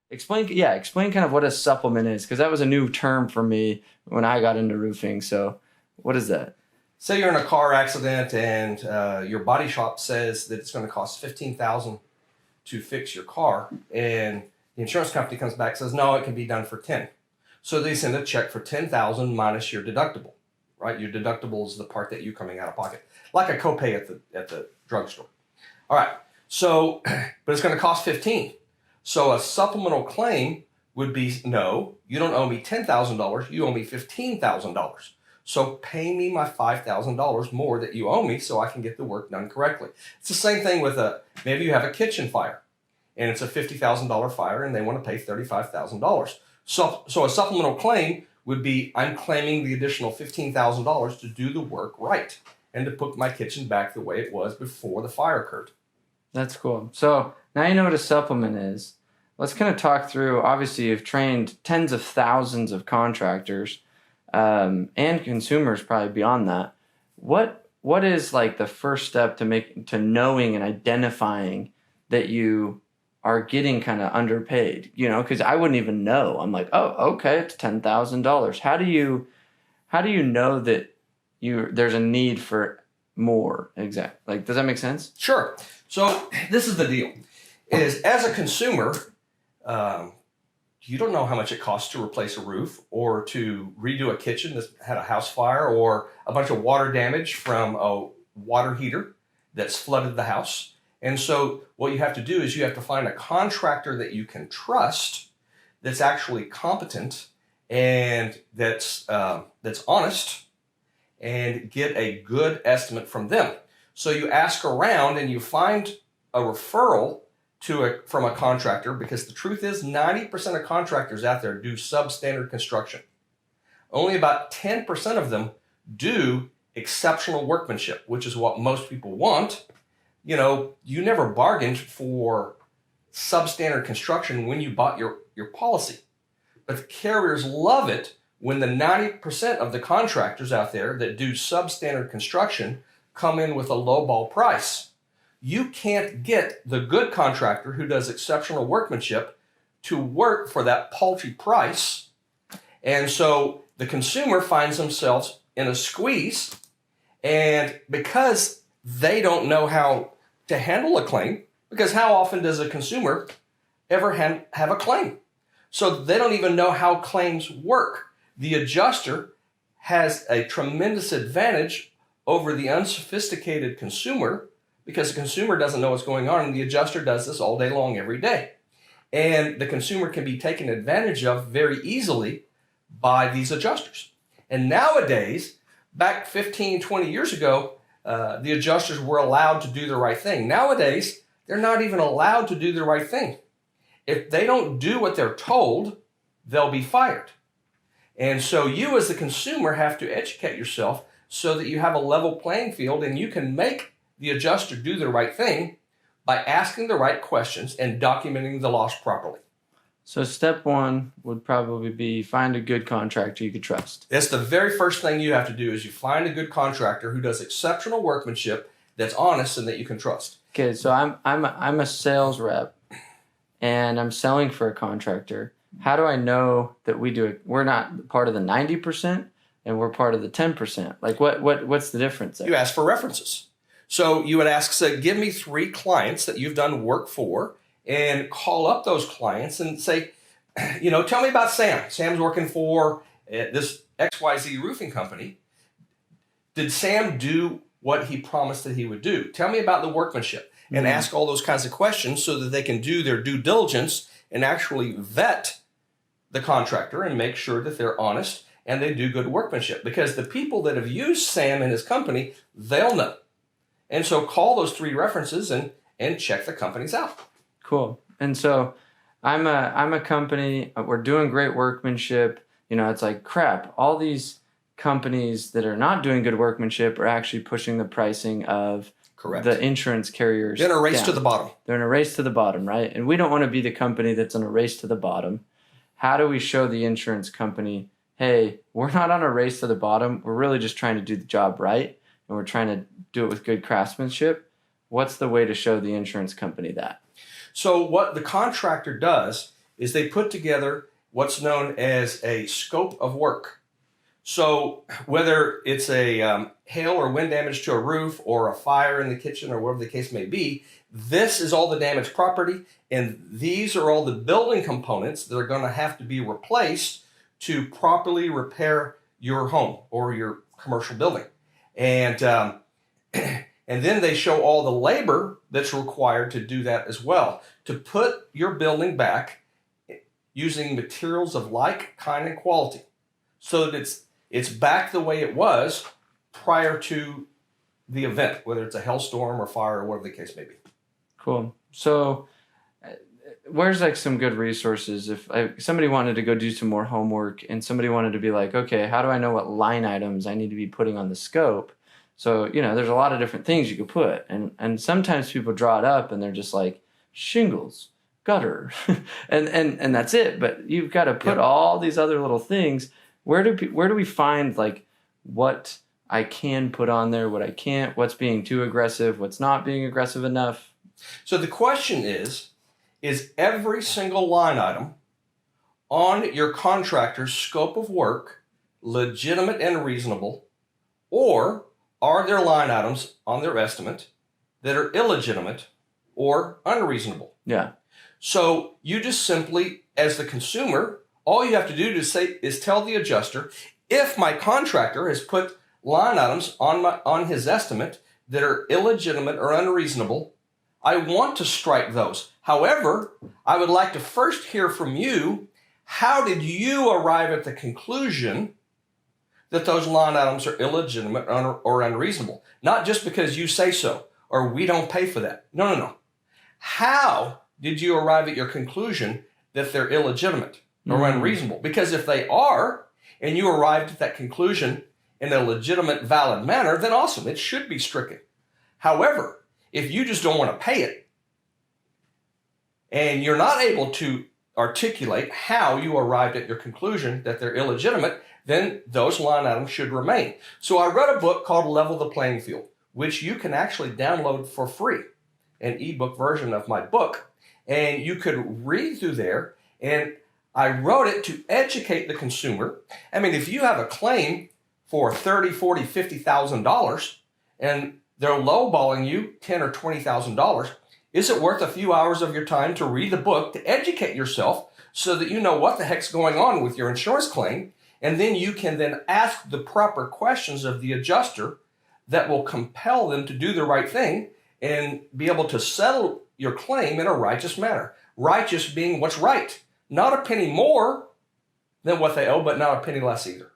explain kind of what a supplement is, because that was a new term for me when I got into roofing. So what is that? Say you're in a car accident and your body shop says that it's going to cost $15,000 to fix your car, and the insurance company comes back and says, no, it can be done for 10. So they send a check for $10,000 minus your deductible, right? Your deductible is the part that you're coming out of pocket, like a copay at the drugstore. All right. So, but it's going to cost 15. So a supplemental claim would be, no, you don't owe me $10,000. You owe me $15,000. So pay me my $5,000 more that you owe me so I can get the work done correctly. It's the same thing with maybe you have a kitchen fire and it's a $50,000 fire and they want to pay $35,000. So a supplemental claim would be, I'm claiming the additional $15,000 to do the work right and to put my kitchen back the way it was before the fire occurred. That's cool. So now you know what a supplement is. Let's kind of talk through, obviously you've trained tens of thousands of contractors and consumers probably beyond that. What is like the first step to knowing and identifying that you are getting kind of underpaid? You know, because I wouldn't even know. I'm like, oh, okay, it's $10,000. How do you know that there's a need for more? Exactly. Like, does that make sense? Sure. So this is the deal: is as a consumer, you don't know how much it costs to replace a roof or to redo a kitchen that's had a house fire or a bunch of water damage from a water heater that's flooded the house. And so what you have to do is you have to find a contractor that you can trust, that's actually competent and that's honest, and get a good estimate from them. So you ask around and you find a referral from a contractor, because the truth is 90% of contractors out there do substandard construction. Only about 10% of them do exceptional workmanship, which is what most people want. You know, you never bargained for substandard construction when you bought your policy. But the carriers love it when the 90% of the contractors out there that do substandard construction come in with a lowball price. You can't get the good contractor who does exceptional workmanship to work for that paltry price. And so the consumer finds themselves in a squeeze, and because they don't know how to handle a claim, because how often does a consumer ever have a claim? So they don't even know how claims work. The adjuster has a tremendous advantage over the unsophisticated consumer, because the consumer doesn't know what's going on, and the adjuster does this all day long, every day. And the consumer can be taken advantage of very easily by these adjusters. And nowadays, back 15, 20 years ago, the adjusters were allowed to do the right thing. Nowadays, they're not even allowed to do the right thing. If they don't do what they're told, they'll be fired. And so you as the consumer have to educate yourself so that you have a level playing field, and you can make the adjuster do the right thing by asking the right questions and documenting the loss properly. So step one would probably be find a good contractor you could trust. That's the very first thing you have to do, is you find a good contractor who does exceptional workmanship, that's honest, and that you can trust. Okay, so I'm a sales rep and I'm selling for a contractor. How do I know that we're not part of the 90% and we're part of the 10%? Like what's the difference there? You ask for references. So you would ask, say, give me 3 clients that you've done work for, and call up those clients and say, you know, tell me about Sam. Sam's working for this XYZ roofing company. Did Sam do what he promised that he would do? Tell me about the workmanship. And ask all those kinds of questions so that they can do their due diligence and actually vet the contractor and make sure that they're honest and they do good workmanship. Because the people that have used Sam and his company, they'll know. And so call those 3 references and check the companies out. Cool. And so I'm a company, we're doing great workmanship. You know, it's like, crap, all these companies that are not doing good workmanship are actually pushing the pricing of Correct. The insurance carriers. They're in a race down. to the bottom. They're in a race to the bottom, right? And we don't want to be the company that's in a race to the bottom. How do we show the insurance company, hey, we're not on a race to the bottom. We're really just trying to do the job right, and we're trying to do it with good craftsmanship? What's the way to show the insurance company that? So what the contractor does is they put together what's known as a scope of work. So whether it's a hail or wind damage to a roof or a fire in the kitchen or whatever the case may be, this is all the damaged property, and these are all the building components that are going to have to be replaced to properly repair your home or your commercial building. And and then they show all the labor that's required to do that as well, to put your building back using materials of like kind and quality, so that it's back the way it was prior to the event, whether it's a hailstorm or fire or whatever the case may be. Cool. So where's like some good resources if somebody wanted to go do some more homework and somebody wanted to be like, okay, how do I know what line items I need to be putting on the scope? So, there's a lot of different things you could put. And sometimes people draw it up and they're just like shingles, gutter, and that's it. But you've got to put all these other little things. Where do we find like what I can put on there, what I can't, what's being too aggressive, what's not being aggressive enough? So the question is every single line item on your contractor's scope of work legitimate and reasonable, or are there line items on their estimate that are illegitimate or unreasonable? Yeah. So you just simply, as the consumer, all you have to do is tell the adjuster, if my contractor has put line items on his estimate that are illegitimate or unreasonable, I want to strike those. However, I would like to first hear from you, how did you arrive at the conclusion that those line items are illegitimate or unreasonable? Not just because you say so or we don't pay for that. No. How did you arrive at your conclusion that they're illegitimate or unreasonable? Because if they are, and you arrived at that conclusion in a legitimate, valid manner, then awesome, it should be stricken. However, if you just don't want to pay it and you're not able to articulate how you arrived at your conclusion that they're illegitimate, then those line items should remain. So I read a book called Level the Playing Field, which you can actually download for free, an ebook version of my book, and you could read through there, and I wrote it to educate the consumer. I mean, if you have a claim for $30,000, $40,000, $50,000 and they're lowballing you $10,000 or $20,000, is it worth a few hours of your time to read the book to educate yourself so that you know what the heck's going on with your insurance claim? And then you can then ask the proper questions of the adjuster that will compel them to do the right thing and be able to settle your claim in a righteous manner. Righteous being what's right. Not a penny more than what they owe, but not a penny less either.